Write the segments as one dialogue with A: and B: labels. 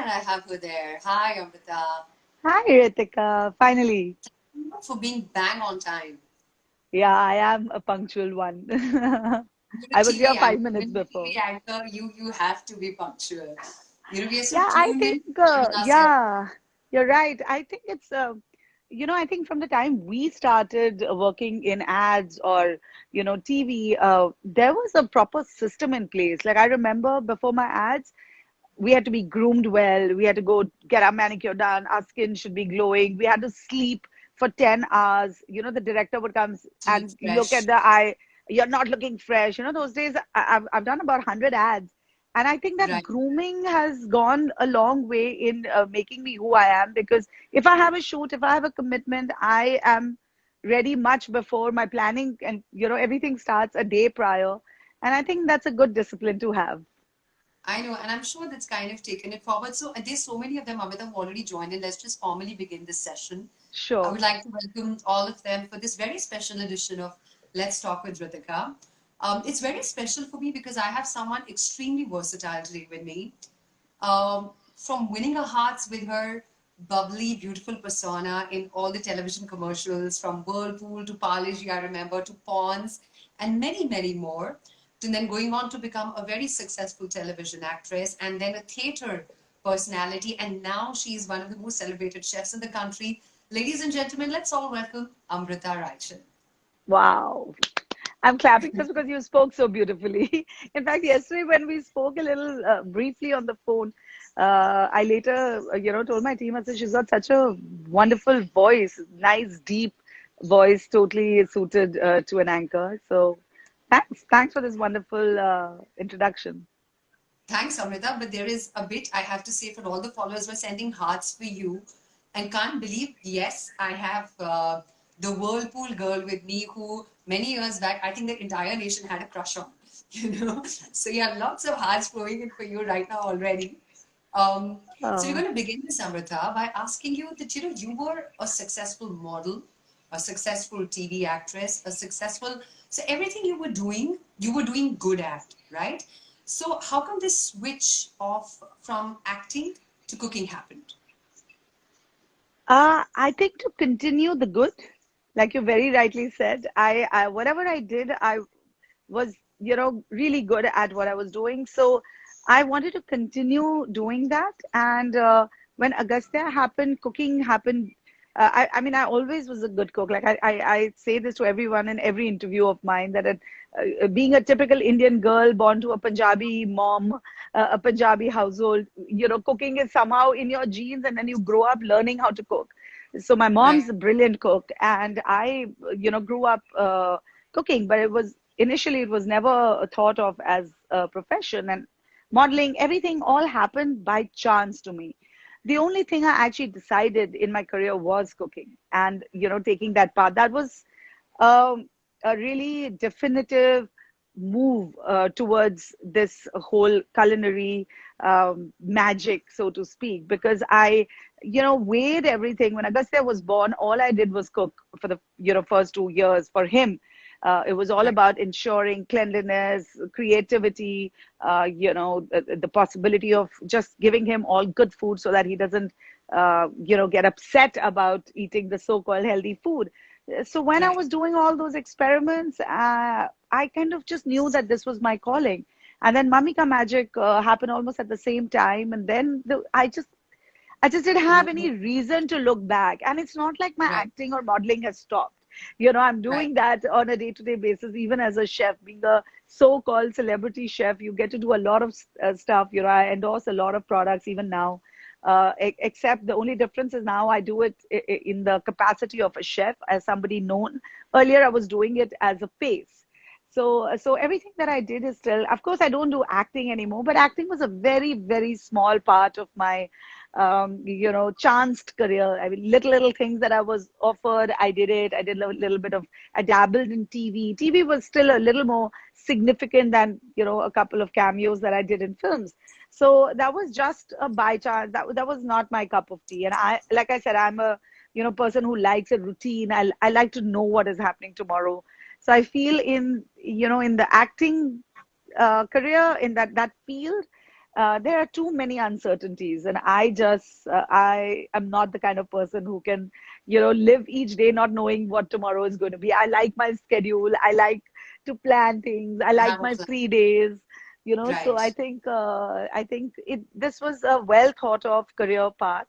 A: and I have her there. Hi, Amrita.
B: Hi, Ritika. Finally.
A: For being bang on time.
B: Yeah, I am a punctual one.
A: You're a
B: I was here
A: TV
B: five
A: anchor.
B: minutes
A: When you're a
B: before.
A: TV anchor, you have to be punctual. We are so
B: Yeah, I
A: tuned
B: think,
A: in giving us your
B: you're right. I think I think from the time we started working in ads or, TV, there was a proper system in place. Like I remember before my ads, we had to be groomed well. We had to go get our manicure done. Our skin should be glowing. We had to sleep for 10 hours. The director would come
A: to look
B: and look at
A: fresh.
B: the eye. You're not looking fresh. Those days I've done about 100 ads. And I think that
A: Right.
B: grooming has gone a long way in making me who I am because if I have a shoot, if I have a commitment, I am ready much before my planning and, everything starts a day prior. And I think that's a good discipline to have.
A: I know, and I'm sure that's kind of taken it forward. So there's so many of them, Amrita, who already joined in. Let's just formally begin this session. I
B: Sure.
A: would like to welcome all of them for this very special edition of Let's Talk with Ritika. It's very special for me because I have someone extremely versatile today with me. From winning our hearts with her bubbly, beautiful persona in all the television commercials, from Whirlpool to Parleji, I remember, to Pawns, and many, many more, to then going on to become a very successful television actress and then a theater personality. And now she is one of the most celebrated chefs in the country. Ladies and gentlemen, let's all welcome Amrita Raichal.
B: Wow. I'm clapping just because you spoke so beautifully. In fact, yesterday when we spoke a little briefly on the phone, I later, told my team, I said, she's got such a wonderful voice, nice, deep voice, totally suited to an anchor. So thanks for this wonderful introduction.
A: Thanks, Amrita. But there is a bit I have to say for all the followers who are sending hearts for you and can't believe, yes, I have the Whirlpool girl with me who many years back, I think the entire nation had a crush on, you know. So yeah, lots of hearts flowing in for you right now already. So we're
B: Oh.
A: going to begin this, Amrita, by asking you that, you were a successful model, a successful TV actress, so everything you were doing good at, right? So how come this switch off from acting to cooking happened?
B: I think to continue the good, like you very rightly said, I whatever I did, I was, really good at what I was doing. So I wanted to continue doing that. And when Agastya happened, cooking happened. I mean, I always was a good cook. Like I say this to everyone in every interview of mine that being a typical Indian girl born to a Punjabi mom, a Punjabi household, cooking is somehow in your genes, and then you grow up learning how to cook. So my
A: Right.
B: mom's a brilliant cook, and I, grew up cooking, but initially it was never thought of as a profession, and modeling, everything all happened by chance to me. The only thing I actually decided in my career was cooking and, taking that path. That was um, a really definitive move towards this whole culinary magic, so to speak, because I, weighed everything. When Agastya was born, all I did was cook for the, first 2 years for him. It was all
A: Right.
B: about ensuring cleanliness, creativity, the possibility of just giving him all good food so that he doesn't, get upset about eating the so-called healthy food. So when I
A: Right.
B: was doing all those experiments, I kind of just knew that this was my calling. And then Mummy Ka Magic happened almost at the same time. And then I just didn't have any
A: No.
B: reason to look back. And it's not like my
A: Right.
B: acting or modeling has stopped. I'm
A: Right.
B: doing that on a day-to-day basis, even as a chef, being a so-called celebrity chef. You get to do a lot of stuff. I endorse a lot of products even now. Except the only difference is now I do it in the capacity of a chef, as somebody known. Earlier, I was doing it as a face. So everything that I did is still, of course, I don't do acting anymore, but acting was a very, very small part of my, chanced career. I mean, little things that I was offered, I did it. I did a little bit of, I dabbled in TV. TV was still a little more significant than, a couple of cameos that I did in films. So that was just a by chance. That was not my cup of tea. And like I said, I'm a, person who likes a routine. I like to know what is happening tomorrow. So I feel in, in the acting career in that field, there are too many uncertainties, and I am not the kind of person who can, live each day not knowing what tomorrow is going to be. I like my schedule. I like to plan things. I
A: You
B: like
A: have a
B: my
A: plan.
B: free days. So
A: Right.
B: I think this was a well thought of career path,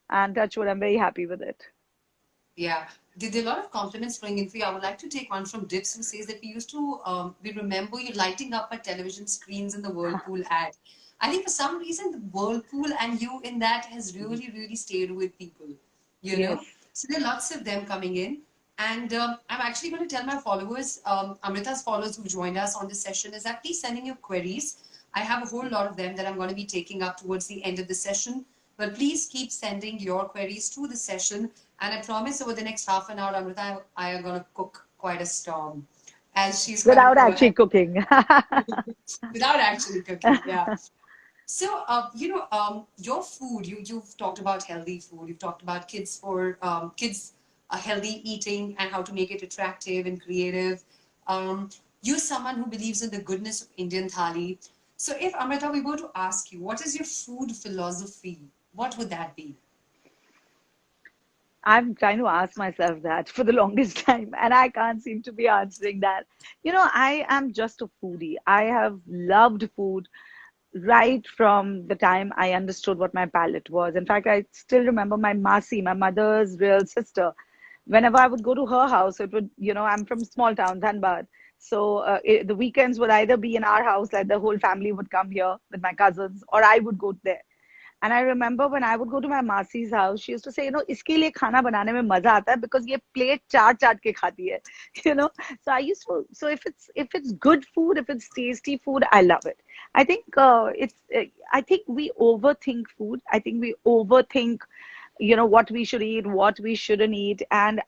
B: and touch wood, I'm very happy with it.
A: Yeah. There are a lot of compliments flowing in for you. I would like to take one from Dips, who says that we remember you lighting up our television screens in the Whirlpool ad. I think for some reason, the Whirlpool and you in that has really, really stayed with people, you
B: Yes.
A: know? So there are lots of them coming in. And I'm actually going to tell my followers, Amrita's followers who joined us on this session, is that please send in your queries. I have a whole lot of them that I'm going to be taking up towards the end of the session. But please keep sending your queries to the session. And I promise over the next half an hour, Amrita and I are going to cook quite a storm as she's going to
B: Without
A: go
B: actually
A: ahead
B: cooking.
A: without actually cooking. Yeah. So, your food, you've talked about healthy food. You've talked about kids healthy eating and how to make it attractive and creative. You're someone who believes in the goodness of Indian thali. So, if Amrita, we were to ask you, what is your food philosophy? What would that be?
B: I'm trying to ask myself that for the longest time, and I can't seem to be answering that. I am just a foodie. I have loved food right from the time I understood what my palate was. In fact, I still remember my Masi, my mother's real sister. Whenever I would go to her house, it would, I'm from small town, Dhanbad. So the weekends would either be in our house, like the whole family would come here with my cousins, or I would go there. And I remember when I would go to my Masi's house, she used to say, इसके लिए खाना बनाने में मजा आता है because ये plate चाट चाट के खाती है, you know. So I used to, so if it's good food, if it's tasty food, I love it. I think I think we overthink food. I think we overthink, what we should eat, what we shouldn't eat. And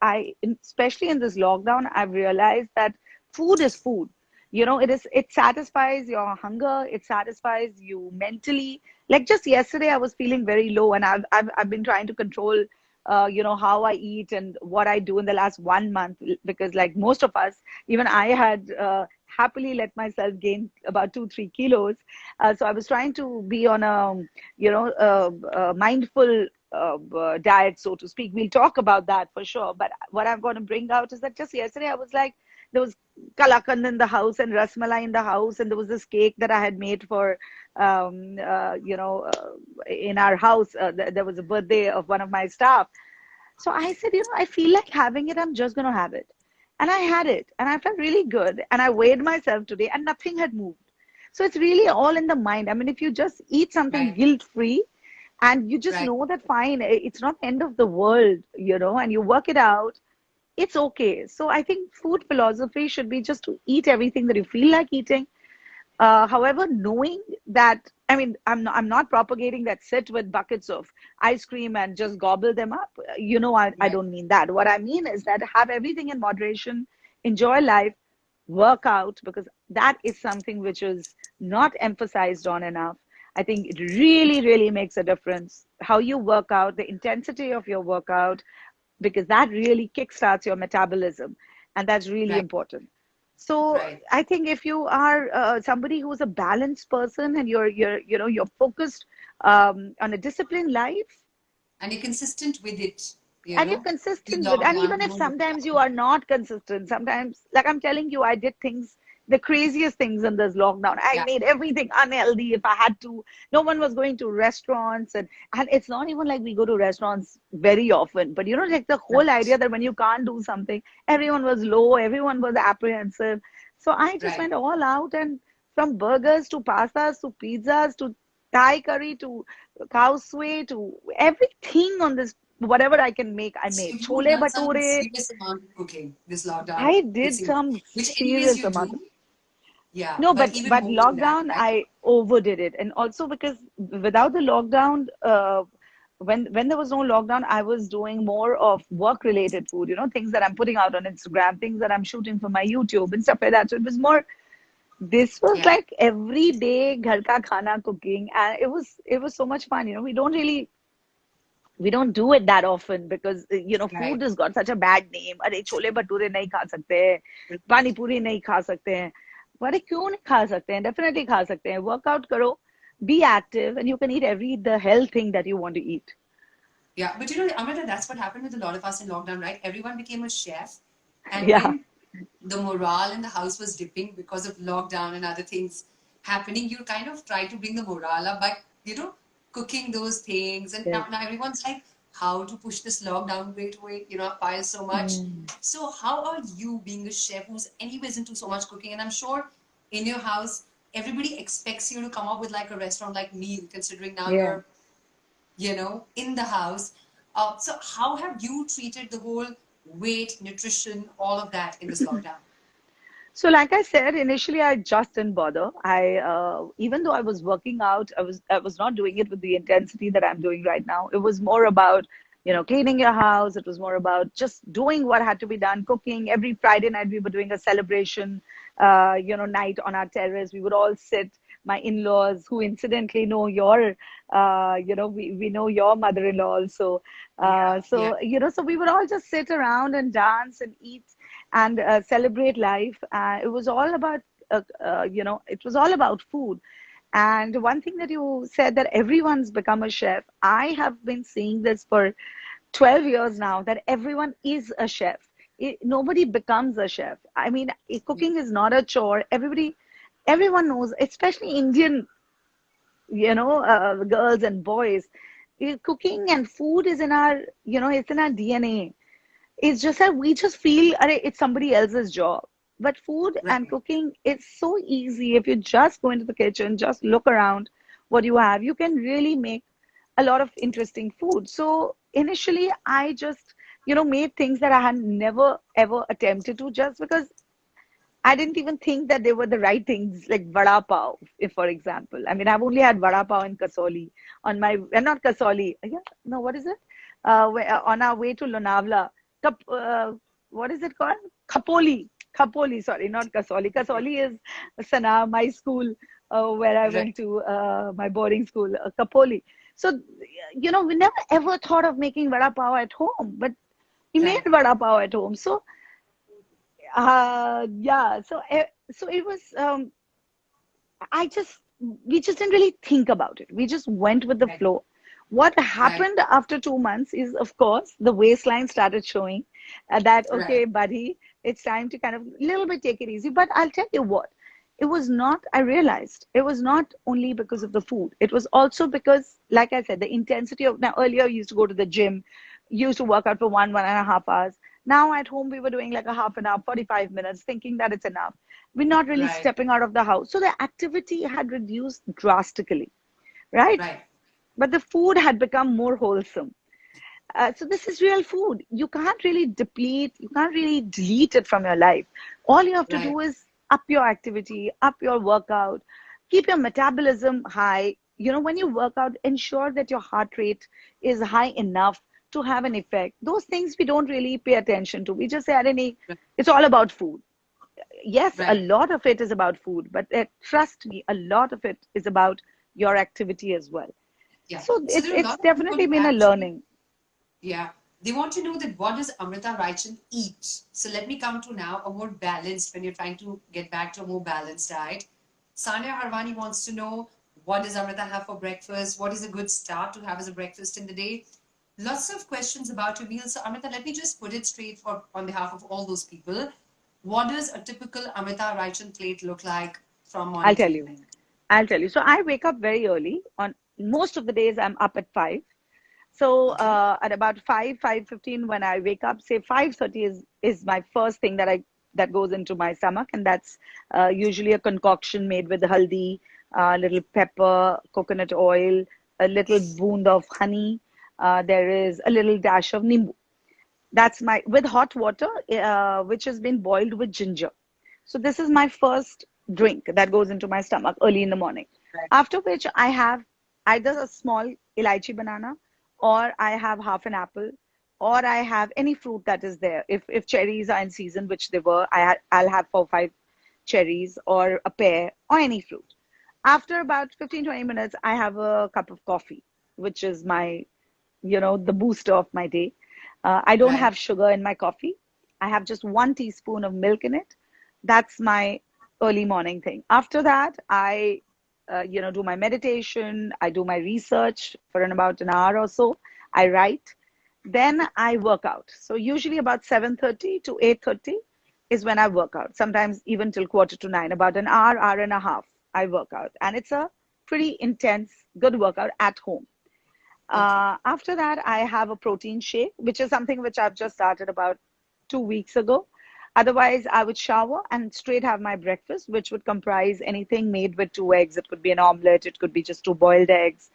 B: especially in this lockdown, I've realized that food is food. It satisfies your hunger, it satisfies you mentally. Like just yesterday, I was feeling very low, and I've been trying to control, how I eat and what I do in the last 1 month, because like most of us, even I had happily let myself gain about 2-3 kilos. So I was trying to be on a, mindful diet, so to speak. We'll talk about that for sure. But what I'm going to bring out is that just yesterday, I was like, there was kalakand in the house and rasmalai in the house, and there was this cake that I had made for, in our house. There was a birthday of one of my staff. So I said, I feel like having it. I'm just going to have it. And I had it, and I felt really good. And I weighed myself today, and nothing had moved. So it's really all in the mind. I mean, if you just eat something
A: Right,
B: guilt free, and you just
A: right,
B: know that fine, it's not the end of the world, and you work it out, it's okay. So I think food philosophy should be just to eat everything that you feel like eating. However, knowing that, I mean, I'm not propagating that sit with buckets of ice cream and just gobble them up. I
A: right.
B: don't mean that. What I mean is that have everything in moderation, enjoy life, work out, because that is something which is not emphasized on enough. I think it really, really makes a difference. How you work out, the intensity of your workout, because that really kickstarts your metabolism, and that's really
A: Right,
B: important. So
A: right.
B: I think if you are somebody who's a balanced person, and you're focused on a disciplined life,
A: And you're consistent with it,
B: and you're
A: You
B: consistent with,
A: log
B: and even
A: on,
B: if
A: no look
B: sometimes you
A: down.
B: are not consistent, sometimes, like I'm telling you, I did things, the craziest things in this lockdown. I
A: Yeah,
B: made everything unhealthy if I had to. No one was going to restaurants, and it's not even like we go to restaurants very often, but like the whole
A: right,
B: idea that when you can't do something, everyone was low, everyone was apprehensive. So I just
A: right.
B: went all out, and from burgers to pastas to pizzas to Thai curry to cow sway to everything on this, whatever I can make, I
A: So
B: made.
A: you've
B: Chole
A: done some
B: bhature.
A: serious amount of cooking this lockdown,
B: I
A: it
B: did
A: seems.
B: some
A: Which anyways
B: serious
A: you
B: amount of,
A: do. Yeah,
B: no,
A: but
B: but
A: even
B: but
A: more than that,
B: lockdown,
A: right?
B: I overdid it. And also because without the lockdown, when there was no lockdown, I was doing more of work related food, things that I'm putting out on Instagram, things that I'm shooting for my YouTube and stuff like that. So it was more, this was
A: Yeah,
B: like every day ghar ka khana cooking, and it was so much fun. We don't do it that often because
A: right.
B: food has got such a bad name. अरे छोले भटूरे नहीं खा सकते हैं, पानी पूरी नहीं खा सकते हैं. अरे क्यों नहीं खा सकते हैं? डेफिनेटली खा सकते हैं. वर्कआउट करो, be active, and you can eat the health thing that you want to eat.
A: Yeah, but you know, Amrita, that's what happened with a lot of us in lockdown, right? Everyone became a chef, and
B: Yeah,
A: when the morale in the house was dipping because of lockdown and other things happening, you kind of try to bring the morale up by, cooking those things. And
B: yes.
A: now everyone's like, how to push this lockdown weight away, pile so much.
B: Mm.
A: So how are you being a chef who's anyways into so much cooking? And I'm sure in your house, everybody expects you to come up with like a restaurant like meal, considering now
B: Yeah.
A: you're in the house. So how have you treated the whole weight, nutrition, all of that in this lockdown?
B: So, like I said, initially I just didn't bother. Even though I was working out, I was not doing it with the intensity that I'm doing right now. It was more about, cleaning your house. It was more about just doing what had to be done, cooking. Every Friday night we were doing a celebration, night on our terrace. We would all sit. My in-laws, who incidentally know we know your mother-in-law also.
A: Yeah, yeah,
B: So we would all just sit around and dance and eat and celebrate life. It was all about, it was all about food. And one thing that you said, that everyone's become a chef. I have been seeing this for 12 years now, that everyone is a chef. Nobody becomes a chef. I mean, cooking is not a chore. Everyone knows, especially Indian, girls and boys. Cooking and food is in our, it's in our DNA. It's just that we just feel it's somebody else's job. But food and
A: right,
B: cooking, it's so easy. If you just go into the kitchen, just look around what you have, you can really make a lot of interesting food. So initially, I just, made things that I had never ever attempted to, just because I didn't even think that they were the right things, like vada pav, if for example. I mean, I've only had vada pav and kasoli on my, not kasoli, yeah, no, what is it? On our way to Lonavala, what is it called? Khapoli. Khapoli, sorry, not kasoli.
A: right,
B: Kasoli is Sana, my school, where I
A: right,
B: went to my boarding school, Khapoli. So, we never ever thought of making vada pav at home, but we made
A: right,
B: vada pav at home. So, yeah, so it was, I just we just didn't really think about it. We just went with the
A: right,
B: flow. What
A: right,
B: happened after 2 months is, of course, the waistline started showing, that,
A: right,
B: okay, buddy, it's time to kind of little bit take it easy. But I'll tell you what, it was not, I realized it was not only because of the food. It was also because, like I said, the intensity of, now earlier I used to go to the gym, used to work out for 1.5 hours. Now at home we were doing like a half an hour, 45 minutes, thinking that it's enough. We're not really
A: right,
B: stepping out of the house. So the activity had reduced drastically, right?
A: right,
B: But the food had become more wholesome. So this is real food. You can't really deplete, you can't really delete it from your life. All you have to
A: right,
B: do is up your activity, up your workout, keep your metabolism high. When you work out, ensure that your heart rate is high enough to have an effect. Those things we don't really pay attention to. We just say, Arani,
A: right,
B: it's all about food. Yes, a
A: right.
B: lot of it is about food, but trust me, a lot of it is about your activity as well.
A: Yeah.
B: So
A: So
B: it's
A: there are a
B: it's
A: lot of people
B: definitely
A: who
B: been a
A: actually,
B: learning.
A: yeah, they want to know that what does Amrita Raichan eat? So let me come to now a more balanced, when you're trying to get back to a more balanced diet. Sanya Harwani wants to know, what does Amrita have for breakfast? What is a good start to have as a breakfast in the day? Lots of questions about your meal. So Amrita, let me just put it straight for on behalf of all those people. What does a typical Amrita Raichan plate look like from
B: I'll
A: morning to
B: tell you.
A: evening?
B: I'll tell you. So I wake up very early. On most of the days, I'm up at 5. So
A: Okay.
B: at about 5:15, when I wake up, say 5:30 is my first thing that goes into my stomach, and that's usually a concoction made with haldi, a little pepper, coconut oil, a little boon of honey. There is a little dash of nimbu. That's my, with hot water, which has been boiled with ginger. So this is my first drink that goes into my stomach early in the morning.
A: Right.
B: After which I have either a small elaichi banana, or I have half an apple, or I have any fruit that is there. If cherries are in season, which they were, I'll have 4 or 5 cherries, or a pear, or any fruit. After about 15-20 minutes, I have a cup of coffee, which is my, the booster of my day. I don't
A: Right.
B: have sugar in my coffee. I have just 1 teaspoon of milk in it. That's my early morning thing. After that, I do my meditation. I do my research for about an hour or so. I write. Then I work out. So usually about 7:30 to 8:30 is when I work out. Sometimes even till quarter to 9, about an hour, hour and a half, I work out. And it's a pretty intense, good workout at home.
A: Okay.
B: After that, I have a protein shake, which is something which I've just started about 2 weeks ago. Otherwise, I would shower and straight have my breakfast, which would comprise anything made with 2 eggs. It could be an omelette, it could be just two boiled eggs,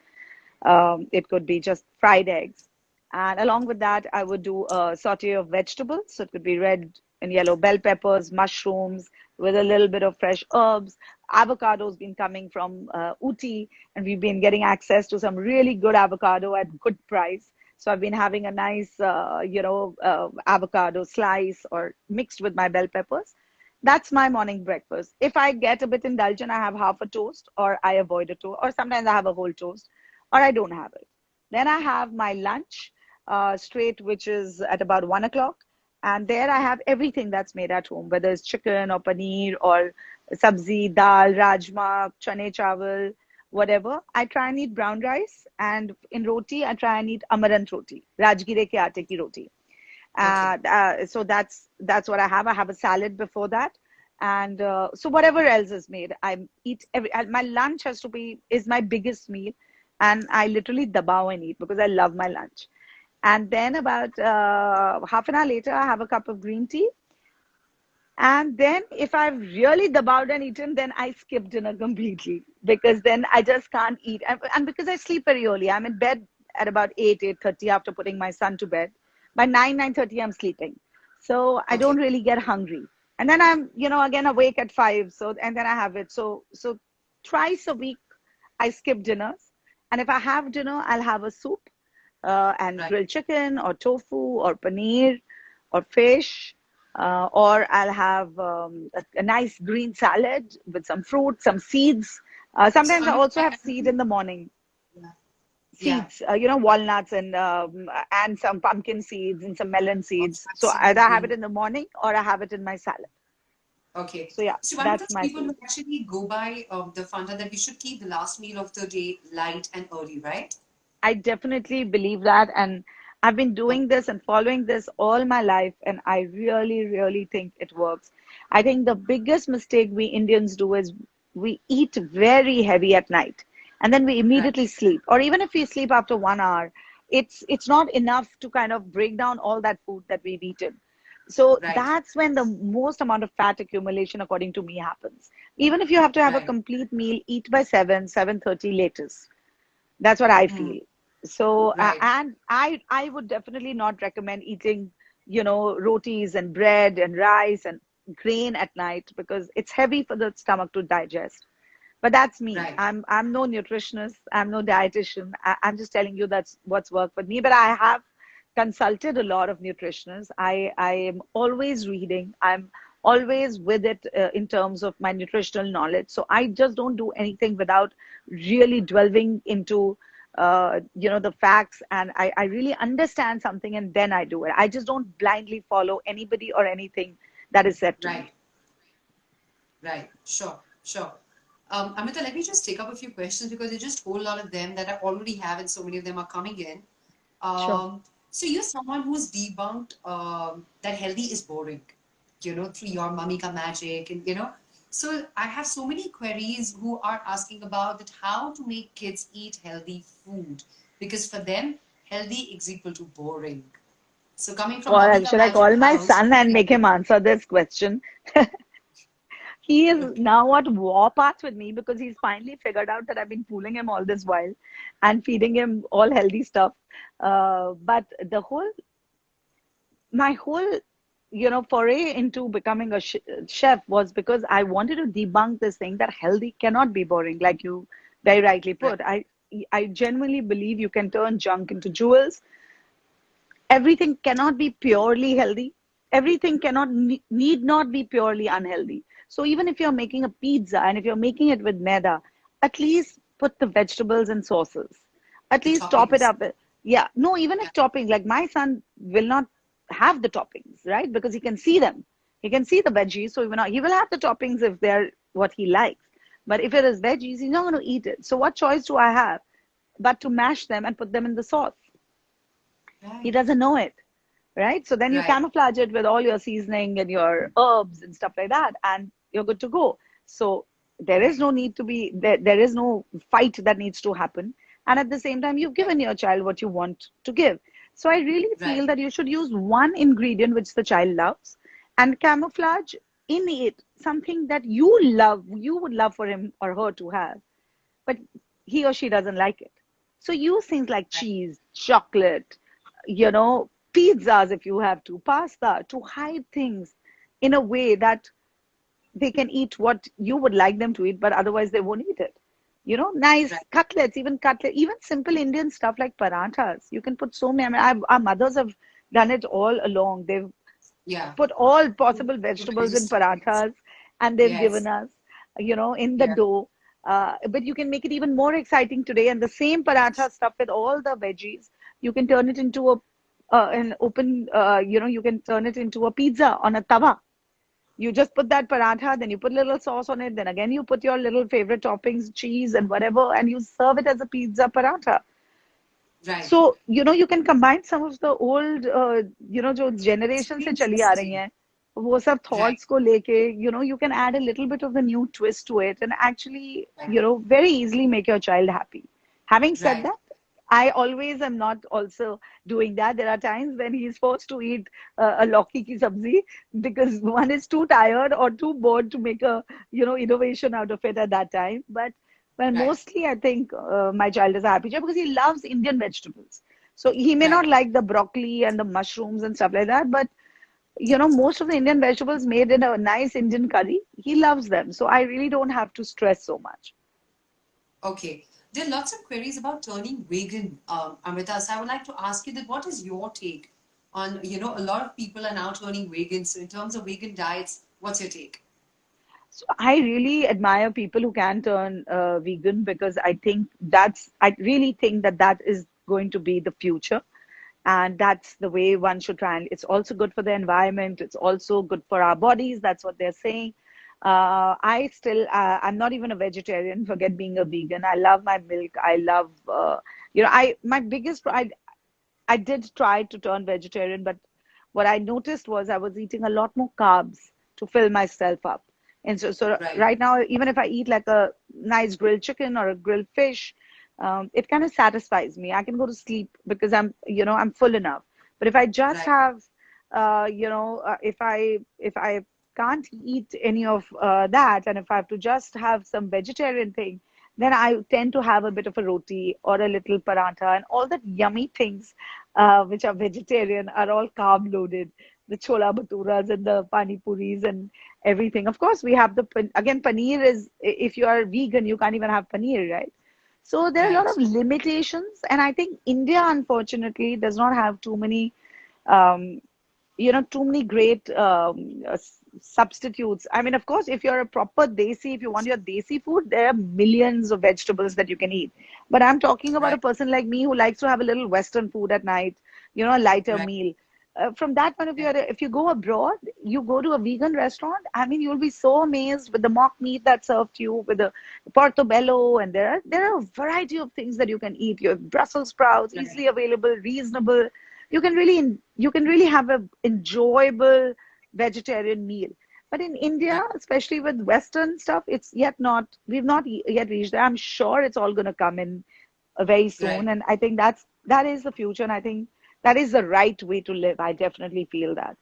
B: it could be just fried eggs. And along with that, I would do a saute of vegetables. So it could be red and yellow bell peppers, mushrooms with a little bit of fresh herbs. Avocado's been coming from Uti, and we've been getting access to some really good avocado at good price. So I've been having a nice, avocado slice or mixed with my bell peppers. That's my morning breakfast. If I get a bit indulgent, I have half a toast, or I avoid a toast, or sometimes I have a whole toast, or I don't have it. Then I have my lunch straight, which is at about 1 o'clock. And there I have everything that's made at home, whether it's chicken or paneer or sabzi, dal, rajma, chane chawal, whatever. I try and eat brown rice, and in roti, I try and eat amaranth roti, Rajgire ke aate ki roti.
A: Okay.
B: So that's what I have. I have a salad before that, and so whatever else is made, I eat my lunch is my biggest meal, and I literally dabao and eat because I love my lunch. And then about half an hour later, I have a cup of green tea. And then if I've really dabowed and eaten, then I skip dinner completely because then I just can't eat. And because I sleep very early, I'm in bed at about 8, 8:30 after putting my son to bed. By 9, 9:30, I'm sleeping. So I don't
A: Okay.
B: really get hungry. And then I'm, again awake at 5. So, and then I have it. So twice a week, I skip dinners. And if I have dinner, I'll have a soup and
A: Right.
B: grilled chicken or tofu or paneer or fish, or I'll have a nice green salad with some fruit, some seeds.
A: So
B: Sometimes I
A: Amita,
B: also have seed in the morning,
A: yeah. Yeah.
B: seeds, walnuts and some pumpkin seeds and some melon
A: Oh,
B: seeds. So either I have it
A: absolutely.
B: in the morning or I have it in my salad.
A: Okay.
B: So yeah,
A: So one of
B: that's
A: those
B: my
A: people
B: food.
A: who actually go by the funda that we should keep the last meal of the day light and early, right?
B: I definitely believe that. And I've been doing
A: Okay.
B: this and following this all my life. And I really, really think it works. I think the biggest mistake we Indians do is we eat very heavy at night and then we
A: Right.
B: immediately sleep. Or even if we sleep after 1 hour, it's not enough to kind of break down all that food that we've eaten. So
A: Right.
B: that's when the most amount of fat accumulation, according to me, happens. Even if you have to have a
A: Right.
B: complete meal, eat by 7, 7:30 latest. That's what I
A: Mm.
B: feel. So,
A: Right.
B: and I would definitely not recommend eating, rotis and bread and rice and grain at night because it's heavy for the stomach to digest. But that's me.
A: Right.
B: I'm no nutritionist. I'm no dietitian. I'm just telling you that's what's worked for me. But I have consulted a lot of nutritionists. I am always reading. I'm always with it in terms of my nutritional knowledge. So I just don't do anything without really delving into the facts, and I really understand something and then I do it. I just don't blindly follow anybody or anything that is said to me.
A: Right. Right. Sure. Sure. Amita, let me just take up a few questions because there's just a whole lot of them that I already have, and so many of them are coming in.
B: Sure.
A: So you're someone who's debunked that healthy is boring, through your mummy ka magic, and So I have so many queries who are asking about that how to make kids eat healthy food because for them healthy is equal to boring. So coming from mummy
B: Well,
A: ka
B: should I
A: magic
B: call my
A: house,
B: son and make him answer this question? He is
A: okay,
B: now at warpath with me because he's finally figured out that I've been fooling him all this while and feeding him all healthy stuff. But my whole, foray into becoming a chef was because I wanted to debunk this thing that healthy cannot be boring, like you very rightly
A: right,
B: put. I genuinely believe you can turn junk into jewels. Everything cannot be purely healthy. Everything cannot need not be purely unhealthy. So even if you're making a pizza and if you're making it with maida, at least put the vegetables and sauces. At
A: the
B: least top it
A: toppings,
B: up. Yeah, no, even
A: yeah,
B: if toppings, like my son will not have the toppings, right? Because he can see them. He can see the veggies, so he will have the toppings if they're what he likes. But if it is veggies, he's not going to eat it. So what choice do I have but to mash them and put them in the sauce? He
A: Right.
B: doesn't know it, right? So then you
A: Right.
B: camouflage it with all your seasoning and your herbs and stuff like that, and you're good to go. So there is
A: Right.
B: no need to be there. There is no fight that needs to happen. And at the same time, you've
A: Right.
B: given your child what you want to give. So I really
A: Right.
B: feel that you should use one ingredient which the child loves and camouflage in it something that you love, you would love for him or her to have, but he or she doesn't like it. So use things like
A: Right.
B: cheese, chocolate, pizzas if you have to, pasta, to hide things in a way that they can eat what you would like them to eat, but otherwise they won't eat it. Nice
A: Right.
B: cutlets, even simple Indian stuff like parathas. You can put so many. I mean, our mothers have done it all along. They've
A: Yeah.
B: put all
A: To
B: possible
A: to
B: vegetables in
A: register things.
B: parathas and they've given
A: Yes.
B: us, in the
A: Yeah.
B: dough. But you can make it even more exciting today. And the same paratha stuff with all the veggies, you can turn it into an open, you can turn it into a pizza on a tawa. You just put that paratha, then you put a little sauce on it, then again you put your little favorite toppings, cheese and whatever, and you serve it as a pizza paratha.
A: Right.
B: So, you can combine some of the old, जो generation से चली आ रही
A: Interesting.
B: हैं, वो सब
A: Right.
B: thoughts को लेके, you can add a little bit of the new twist to it and actually,
A: Right.
B: very easily make your child happy. Having said
A: Right.
B: that, I always am not also doing that. There are times when he's forced to eat a lauki ki sabzi because one is too tired or too bored to make a, innovation out of it at that time. But
A: Right.
B: mostly, I think my child is a happy child because he loves Indian vegetables. So he may not
A: Right.
B: like the broccoli and the mushrooms and stuff like that, but most of the Indian vegetables made in a nice Indian curry, he loves them. So I really don't have to stress so much.
A: Okay. There are lots of queries about turning vegan, Amrita. So I would like to ask you that what is your take on, a lot of people are now turning vegan. So in terms of vegan diets, what's your take?
B: So I really admire people who can turn vegan because I really think that that is going to be the future. And that's the way one should try. And it's also good for the environment. It's also good for our bodies. That's what they're saying. I'm not even a vegetarian. Forget being a vegan. I love my milk. I love, my biggest pride, I did try to turn vegetarian, but what I noticed was I was eating a lot more carbs to fill myself up. And so
A: Right.
B: right now, even if I eat like a nice grilled chicken or a grilled fish, it kind of satisfies me. I can go to sleep because I'm full enough. But if I just
A: Right.
B: have, if I can't eat any of that, and if I have to just have some vegetarian thing, then I tend to have a bit of a roti or a little paratha and all that yummy things which are vegetarian are all carb loaded. The chola bhaturas and the pani puris and everything. Of course, we have again, paneer is, if you are vegan, you can't even have paneer, right? So there are a lot
A: Right.
B: of limitations, and I think India, unfortunately, does not have um, too many great substitutes. I mean, of course, if you're a proper desi, if you want your desi food, there are millions of vegetables that you can eat. But I'm talking about a
A: Right.
B: person like me who likes to have a little Western food at night, a lighter
A: Right.
B: meal. From that point of view,
A: Right.
B: if you go abroad, you go to a vegan restaurant, I mean, you'll be so amazed with the mock meat that's served to you, with the portobello, and there are a variety of things that you can eat. You have Brussels sprouts,
A: Right.
B: easily available, reasonable. You can really have a enjoyable vegetarian meal. But in India,
A: Right.
B: especially with Western stuff, we've not yet reached there. I'm sure it's all going to come in very soon.
A: Right.
B: And I think that is the future. And I think that is the right way to live. I definitely feel that.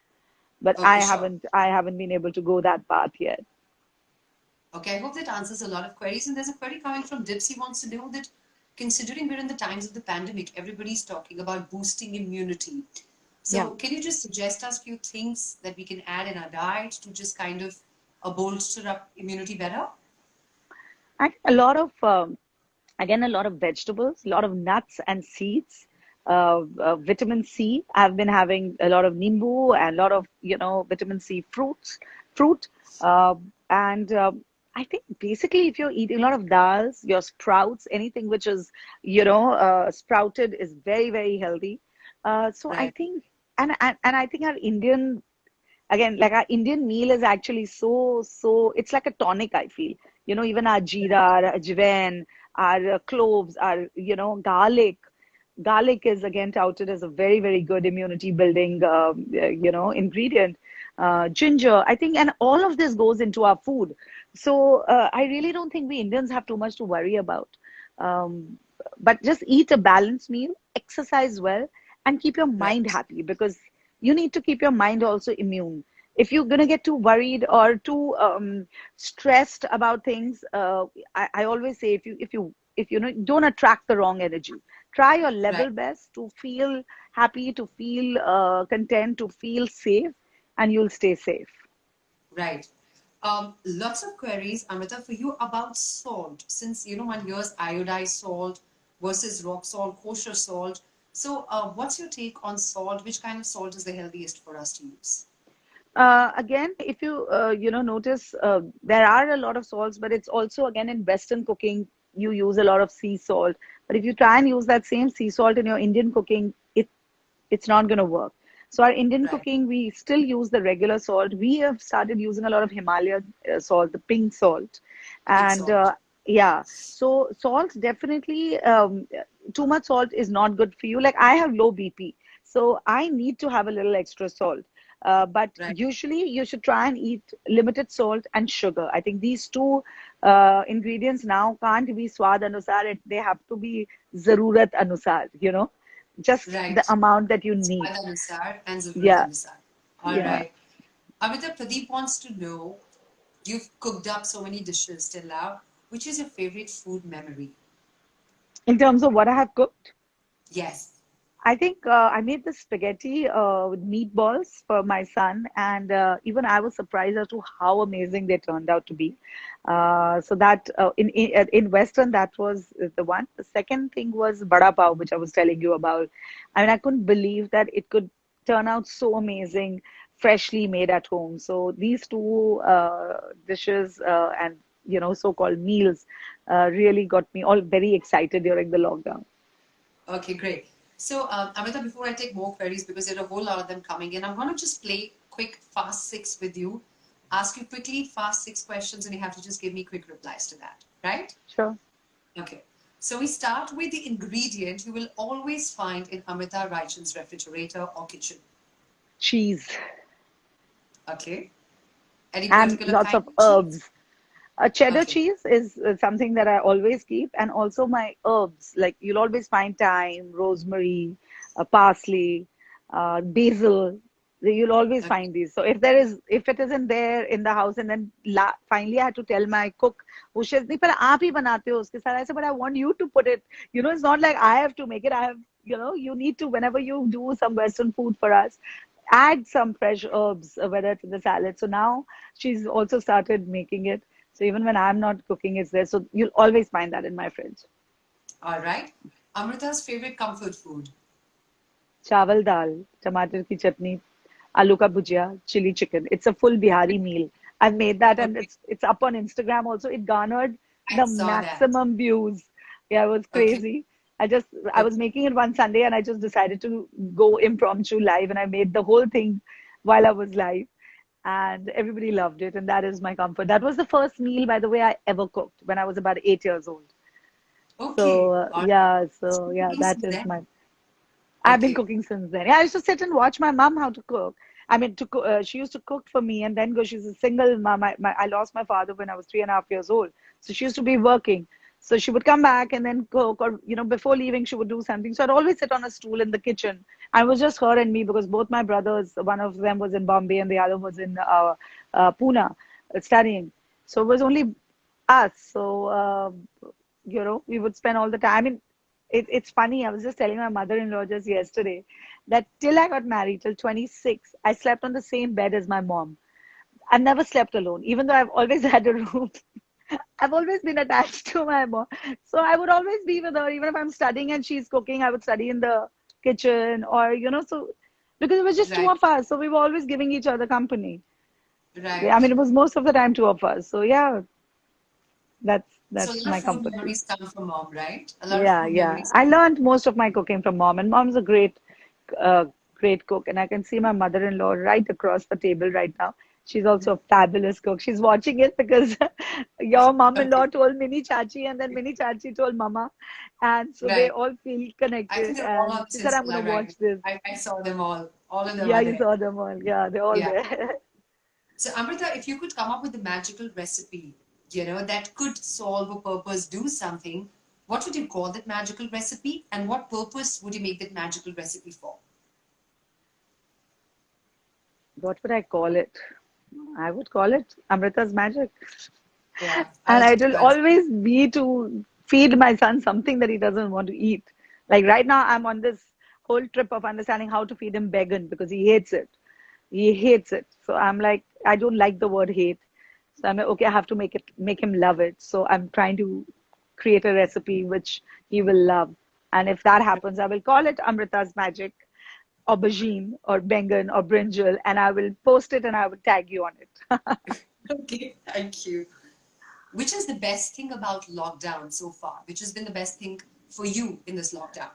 B: But
A: Oh,
B: I
A: for sure.
B: haven't I haven't been able to go that path yet.
A: Okay, I hope that answers a lot of queries. And there's a query coming from Dipsy wants to know that considering we're in the times of the pandemic, everybody's talking about boosting immunity.
B: Yeah.
A: So can you just suggest us a few things that we can add in our diet to just kind of bolster up immunity better?
B: I think again, a lot of vegetables, a lot of nuts and seeds, vitamin C. I've been having a lot of nimbu and a lot of, vitamin C fruit. Uh, and I think basically if you're eating a lot of dals, your sprouts, anything which is, sprouted is very, very healthy. So I
A: Right.
B: think, and I think our Indian, again, like our Indian meal is actually so, it's like a tonic, I feel. even our jeera, our ajwain, our cloves, our, garlic. Garlic is again touted as a very, very good immunity building, ingredient. Ginger, I think, and all of this goes into our food. So I really don't think we Indians have too much to worry about. Um, but just eat a balanced meal, exercise well, and keep your mind
A: Right.
B: happy, because you need to keep your mind also immune. If you're gonna get too worried or too stressed about things, I always say, if you don't attract the wrong energy. Try your
A: Right.
B: level best to feel happy, to feel content, to feel safe, and you'll stay safe.
A: Right. Lots of queries, Amrita, for you about salt. Since one hears iodized salt versus rock salt, kosher salt. So, what's your take on salt? Which kind of salt is the healthiest for us to use?
B: Again, if you notice, there are a lot of salts, but it's also, again, in Western cooking you use a lot of sea salt. But if you try and use that same sea salt in your Indian cooking, it's not going to work. So our Indian
A: Right.
B: cooking, we still use the regular salt. We have started using a lot of Himalayan salt, the pink salt,
A: The pink
B: and
A: salt.
B: yeah. So salt definitely, too much salt is not good for you. Like, I have low BP, so I need to have a little extra salt. But
A: Right.
B: usually you should try and eat limited salt and sugar. I think these two ingredients now can't be swad anusar. They have to be zarurat anusar. Just the
A: Right.
B: amount that you need.
A: Swad anusar and zarurat
B: Yeah,
A: anusar. All
B: yeah.
A: right. Amrita, Pradeep wants to know, you've cooked up so many dishes till now. Which is your favorite food memory?
B: In terms of what I have cooked,
A: Yes.
B: I think I made the spaghetti with meatballs for my son, and even I was surprised as to how amazing they turned out to be. So that in Western, that was the one. The second thing was bada pav, which I was telling you about. I mean, I couldn't believe that it could turn out so amazing, freshly made at home. So these two dishes and so-called meals really got me all very excited during the lockdown.
A: Okay, great. So, Amrita, before I take more queries, because there are a whole lot of them coming in, I'm going to just play quick fast six with you, ask you quickly fast six questions, and you have to just give me quick replies to that, right?
B: Sure.
A: Okay. So we start with the ingredient you will always find in Amrita Raichand's refrigerator or kitchen.
B: Cheese.
A: Okay. Any
B: And
A: particular
B: lots
A: kind
B: of
A: of cheese?
B: herbs. A cheddar
A: Okay.
B: cheese is something that I always keep, and also my herbs. Like, you'll always find thyme, rosemary, parsley, basil. You'll always
A: Okay.
B: find these. So if it isn't there in the house, and then finally I had to tell my cook, who says, "नहीं, पर आप ही बनाते हो उसके साथ." I said, "But I want you to put it. It's not like I have to make it. I have, you need to, whenever you do some Western food for us, add some fresh herbs, whether it's in the salad." So now she's also started making it. So even when I'm not cooking, it's there. So you'll always find that in my fridge.
A: All right. Amrita's favorite comfort food.
B: Chawal dal, tomato ki chutney, aloo ka bhujia, chili chicken. It's a full Bihari meal. I've made that, and
A: Okay.
B: it's up on Instagram also. It garnered
A: I
B: the
A: saw that.
B: maximum views. Yeah, it was
A: Okay.
B: crazy. I was
A: Okay.
B: making it one Sunday, and I just decided to go impromptu live, and I made the whole thing while I was live, and everybody loved it, and that is my comfort. That was the first meal, by the way, I ever cooked when I was about 8 years old. So
A: Okay. All right.
B: yeah,
A: Cooking
B: that
A: since
B: is
A: then.
B: my. I've been
A: Okay.
B: cooking since then. Yeah, I used to sit and watch my mom how to cook. I mean, she used to cook for me and then go. She's a single mom. I lost my father when I was 3.5 years old. So she used to be working. So she would come back and then cook, or, before leaving, she would do something. So I'd always sit on a stool in the kitchen. And it was just her and me, because both my brothers, one of them was in Bombay and the other was in Pune, studying. So it was only us. So, we would spend all the time. I mean, it's funny. I was just telling my mother-in-law just yesterday that till I got married, till 26, I slept on the same bed as my mom. I've never slept alone, even though I've always had a room. I've always been attached to my mom. So I would always be with her, even if I'm studying and she's cooking, I would study in the kitchen, or, so because it was just two
A: Right.
B: of us. So we were always giving each other company. I
A: Right.
B: mean, it was most of the time two of us. So yeah,
A: So a
B: that's
A: lot of
B: my
A: food
B: comfort food.
A: memories come from mom, right? A lot of
B: Yeah,
A: food
B: yeah.
A: memories
B: I
A: come.
B: learned most of my cooking from mom, and mom's a uh, great cook. And I can see my mother-in-law right across the table right now. She's also a fabulous cook. She's watching it because your
A: Okay.
B: mom-in-law told Mini Chachi, and then Mini Chachi told Mama. And so they
A: Right.
B: all feel
A: I think
B: connected.
A: they're all
B: And
A: on
B: she said, I'm going to
A: Sinsala, right?
B: watch this.
A: I saw them all. All of them
B: Yeah,
A: are
B: you
A: there.
B: saw them all. Yeah, they're all
A: Yeah.
B: there.
A: So, Amrita, if you could come up with a magical recipe, that could solve a purpose, do something, what would you call that magical recipe? And what purpose would you make that magical recipe for?
B: What would I call it? I would call it Amrita's Magic.
A: Yeah,
B: And
A: I'll
B: it
A: take
B: will
A: your answer.
B: always be to feed my son something that he doesn't want to eat. Like right now, I'm on this whole trip of understanding how to feed him vegan because he hates it. He hates it. So I'm like, I don't like the word hate. So I'm like, okay, I have to make him love it. So I'm trying to create a recipe which he will love. And if that happens, I will call it Amrita's Magic, aubergine or bengan or brinjal, and I will post it and I will tag you on it.
A: Okay, thank you. Which is the best thing about lockdown so far? Which has been the best thing for you in this lockdown?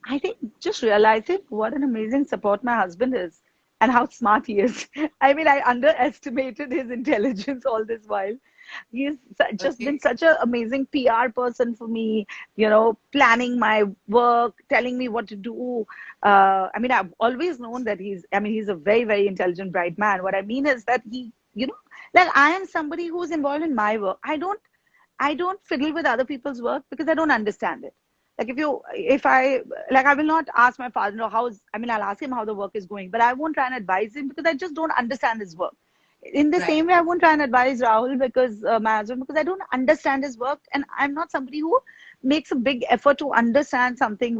B: I think just realizing what an amazing support my husband is and how smart he is. I mean, I underestimated his intelligence all this while. Just been
A: Okay,
B: such an amazing PR person for me, planning my work, telling me what to do. I mean, I've always known that he's a very, very intelligent, bright man. What I mean is that like I am somebody who's involved in my work. I don't fiddle with other people's work because I don't understand it. Like if I like, I will not ask my father how's. I mean, I'll ask him how the work is going, but I won't try and advise him because I just don't understand his work. In the
A: right,
B: same way, I won't try and advise Rahul because my husband because I don't understand his work, and I'm not somebody who makes a big effort to understand something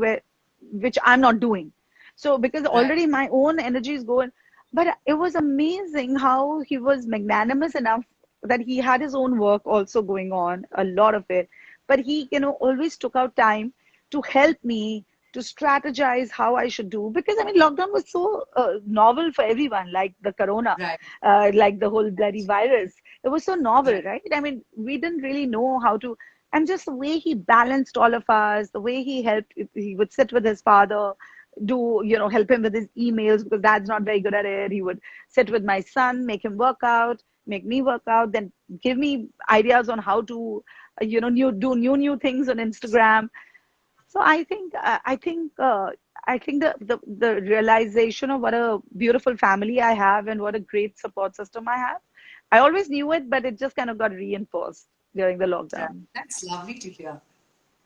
B: which I'm not doing. So because
A: right,
B: already my own energy is going, but it was amazing how he was magnanimous enough that he had his own work also going on, a lot of it, but he always took out time to help me to strategize how I should do because I mean lockdown was so novel for everyone, like the corona,
A: right,
B: like the whole bloody virus. It was so novel,
A: right,
B: right? I mean, we didn't really know how to, and just the way he balanced all of us, the way he helped, he would sit with his father, help him with his emails because dad's not very good at it. He would sit with my son, make him work out, make me work out, then give me ideas on how to, do new things on Instagram. So I think the realization of what a beautiful family I have and what a great support system I have. I always knew it, but it just kind of got reinforced during the
A: right.
B: lockdown.
A: That's lovely to hear.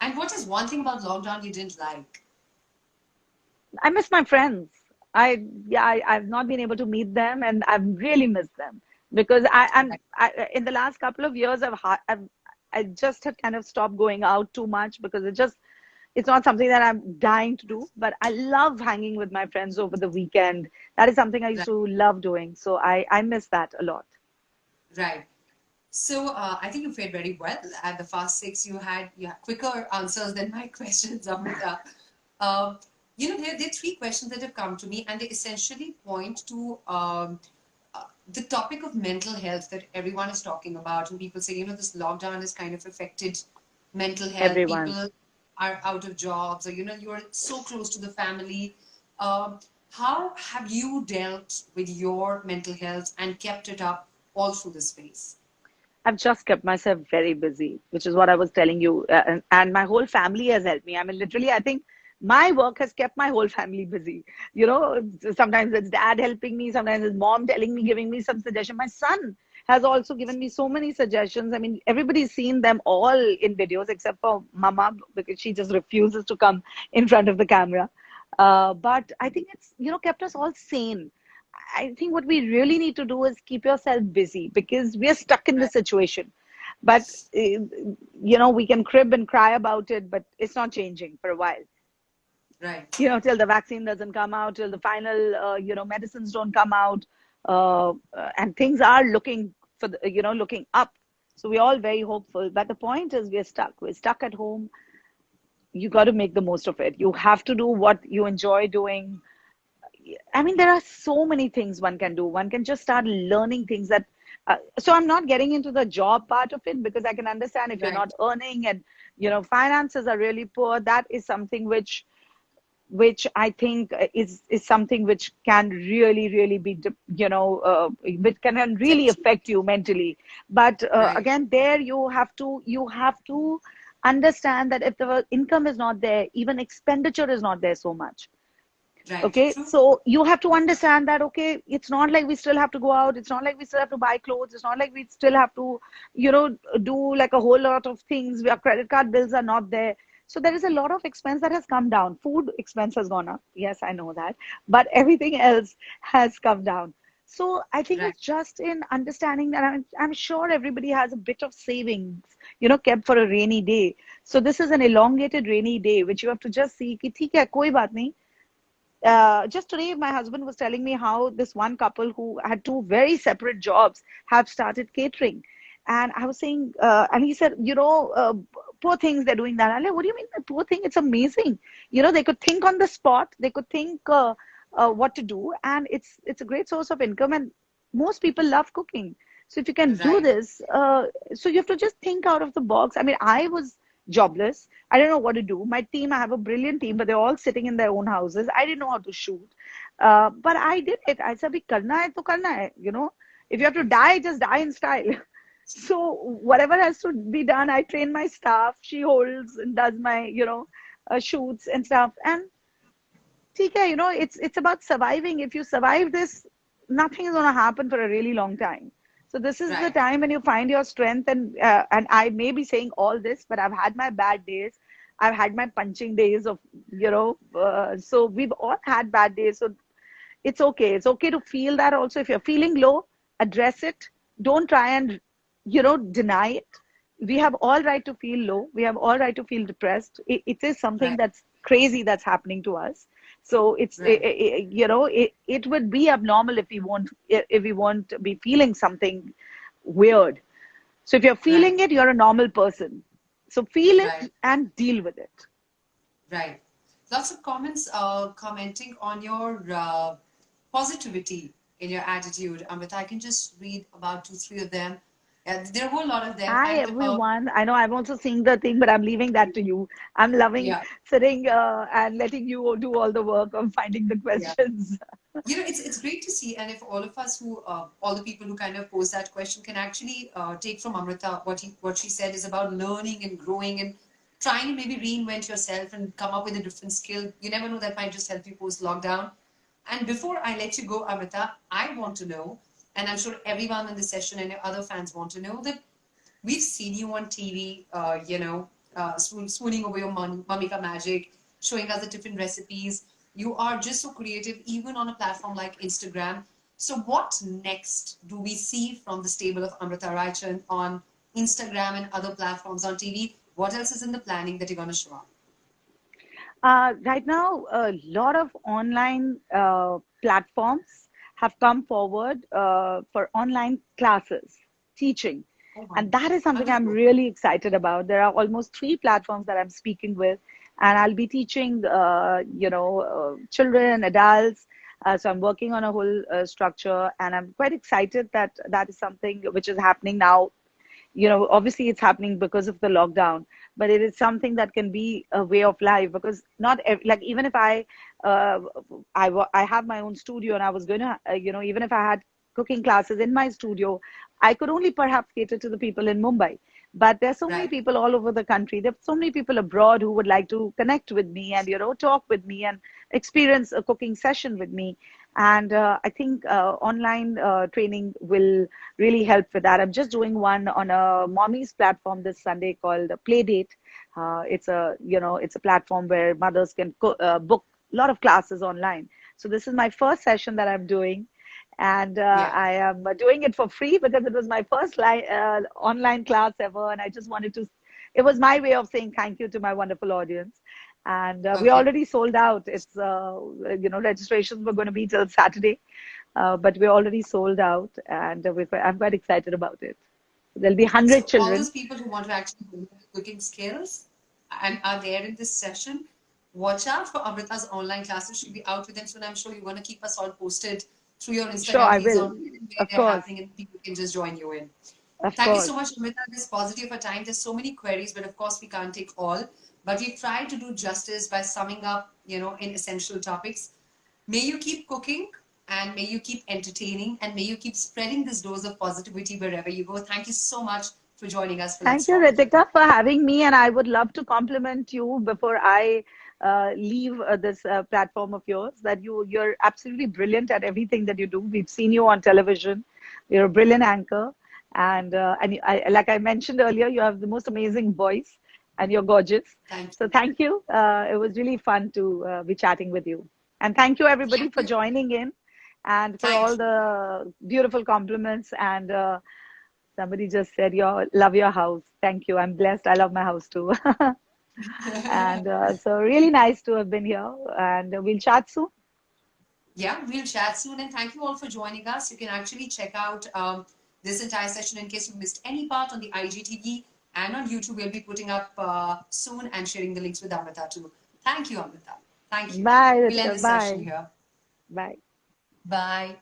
A: And what is one thing about lockdown you didn't like?
B: I miss my friends. I've not been able to meet them, and I've really missed them because in the last couple of years I just had kind of stopped going out too much because it's not something that I'm dying to do, but I love hanging with my friends over the weekend. That is something I used
A: Right,
B: to love doing. So I miss that a lot.
A: right. So I think you fared very well. At the fast six, you had quicker answers than my questions, Amrita. Um, there are three questions that have come to me, and they essentially point to the topic of mental health that everyone is talking about. And people say, this lockdown has kind of affected mental health.
B: Everyone.
A: People are out of jobs, or, you're so close to the family. Um, how have you dealt with your mental health and kept it up all through this phase?
B: I've just kept myself very busy, which is what I was telling you. And my whole family has helped me. I mean, literally, I think my work has kept my whole family busy. Sometimes it's dad helping me, sometimes it's mom telling me, giving me some suggestion. My son has also given me so many suggestions. I mean, everybody's seen them all in videos except for Mama because she just refuses to come in front of the camera. But I think it's, kept us all sane. I think what we really need to do is keep yourself busy because we are stuck in the
A: Right,
B: situation. But, we can crib and cry about it, but it's not changing for a while.
A: right,
B: Till the vaccine doesn't come out, till the final, medicines don't come out, and things are looking looking up. So we're all very hopeful. But the point is, we're stuck. We're stuck at home. You got to make the most of it. You have to do what you enjoy doing. I mean, there are so many things one can do. One can just start learning things so I'm not getting into the job part of it because I can understand if you're
A: right,
B: not earning and, finances are really poor. That is something which which I think is something which can really be, which can really
A: Definitely.
B: affect you mentally. But
A: Right.
B: again, there you have to understand that if the income is not there, even expenditure is not there so much.
A: Right.
B: Okay,
A: True.
B: so you have to understand that, okay, it's not like we still have to go out, it's not like we still have to buy clothes, it's not like we still have to, do like a whole lot of things. Our credit card bills are not there. So there is a lot of expense that has come down. Food expense has gone up, yes, I know that, but everything else has come down. So I think
A: Right.
B: it's just in understanding that I'm sure everybody has a bit of savings, kept for a rainy day. So this is an elongated rainy day which you have to just see कि ठीक है कोई बात नहीं. Just today, my husband was telling me how this one couple who had two very separate jobs have started catering. And I was saying, and he said, poor things, they're doing that. I'm like, what do you mean by poor thing? It's amazing. They could think on the spot, they could think what to do, and it's a great source of income. And most people love cooking. So if you can do
A: Right.
B: this, so you have to just think out of the box. I mean, I was jobless. I didn't know what to do. My team, I have a brilliant team, but they're all sitting in their own houses. I didn't know how to shoot. But I did it. I said, "Abhi karna hai to karna hai." If you have to die, just die in style. So whatever has to be done, I train my staff. She holds and does my, shoots and stuff. And TK, it's about surviving. If you survive this, nothing is going to happen for a really long time. So this is the
A: Right.
B: time when you find your strength. And I may be saying all this, but I've had my bad days. I've had my punching days of, so we've all had bad days. So it's okay. It's okay to feel that also. If you're feeling low, address it. Don't try and, deny it. We have all right to feel low. We have all right to feel depressed. It is something
A: Right.
B: that's crazy that's happening to us. So
A: Right.
B: it would be abnormal if we won't be feeling something weird. So if you're
A: Right.
B: feeling it, you're a normal person. So feel
A: Right.
B: it and deal with it.
A: Right. Lots of comments commenting on your positivity in your attitude. Amrita, I can just read about two, three of them. There are a whole lot of them.
B: Hi,
A: And
B: everyone. I know I'm also seeing the thing, but I'm leaving that to you. I'm loving
A: yeah,
B: sitting and letting you do all the work of finding the
A: yeah.
B: questions.
A: It's great to see, and if all of us who all the people who kind of pose that question can actually take from Amrita what she said is about learning and growing and trying to maybe reinvent yourself and come up with a different skill. You never know, that might just help you post lockdown. And before I let you go, Amrita, I want to know, and I'm sure everyone in the session and your other fans want to know, that we've seen you on TV, swooning over your mummy ka magic, showing us the different recipes. You are just so creative, even on a platform like Instagram. So, what next do we see from the stable of Amrita Raichan on Instagram and other platforms on TV? What else is in the planning that you're going to show up?
B: Right now, a lot of online platforms have come forward for online classes, teaching.
A: Oh,
B: And that is something I'm
A: wonderful.
B: really excited about. There are almost three platforms that I'm speaking with, and I'll be teaching, children, adults. So I'm working on a whole structure, and I'm quite excited that that is something which is happening now. Obviously it's happening because of the lockdown, but it is something that can be a way of life, because not like, even if uh, I have my own studio, and I was going to, even if I had cooking classes in my studio, I could only perhaps cater to the people in Mumbai. But there's so many
A: Right,
B: people all over the country. There are so many people abroad who would like to connect with me and, talk with me and experience a cooking session with me. And I think online training will really help with that. I'm just doing one on a mommy's platform this Sunday called Playdate. It's a platform where mothers can book a lot of classes online. So this is my first session that I'm doing, and
A: yeah.
B: I am doing it for free because it was my first online class ever, and I just wanted to. It was my way of saying thank you to my wonderful audience, and we
A: Okay.
B: already sold out. Registrations were going to be till Saturday, but we're already sold out, and I'm quite excited about it. There'll be 100
A: So all those
B: children.
A: people who want to actually build their cooking skills and are there in this session, watch out for Amrita's online classes. She'll be out with them soon. I'm sure you're going to keep us all posted through your
B: Sure,
A: Instagram
B: I
A: feeds
B: will.
A: on where
B: Of
A: they're
B: course,
A: happening and people can just join you in.
B: of
A: Thank you so
B: course,
A: much, Amrita. This positive a time. There's so many queries, but of course we can't take all. but we've tried to do justice by summing up, in essential topics. May you keep cooking, and may you keep entertaining, and may you keep spreading this dose of positivity wherever you go. Thank you so much for joining us for Let's
B: Thank you,
A: Talk with
B: Ritika,
A: Ritika.
B: for having me. And I would love to compliment you before I leave this platform of yours. That you're absolutely brilliant at everything that you do. We've seen you on television. You're a brilliant anchor, and like I mentioned earlier, you have the most amazing voice, and you're gorgeous.
A: Thank
B: So
A: you.
B: thank you. It was really fun to be chatting with you. And thank you, everybody,
A: Thank
B: for
A: you.
B: joining in and for all
A: Thank you.
B: the beautiful compliments and. Somebody just said, love your house. Thank you. I'm blessed. I love my house too. And so, really nice to have been here. And we'll chat soon.
A: Yeah, we'll chat soon. And thank you all for joining us. You can actually check out this entire session in case you missed any part on the IGTV and on YouTube. We'll be putting up soon and sharing the links with Amrita too. Thank you, Amrita. Thank you.
B: Bye,
A: We'll end
B: Ritika.
A: this session
B: Bye.
A: here.
B: Bye.
A: Bye.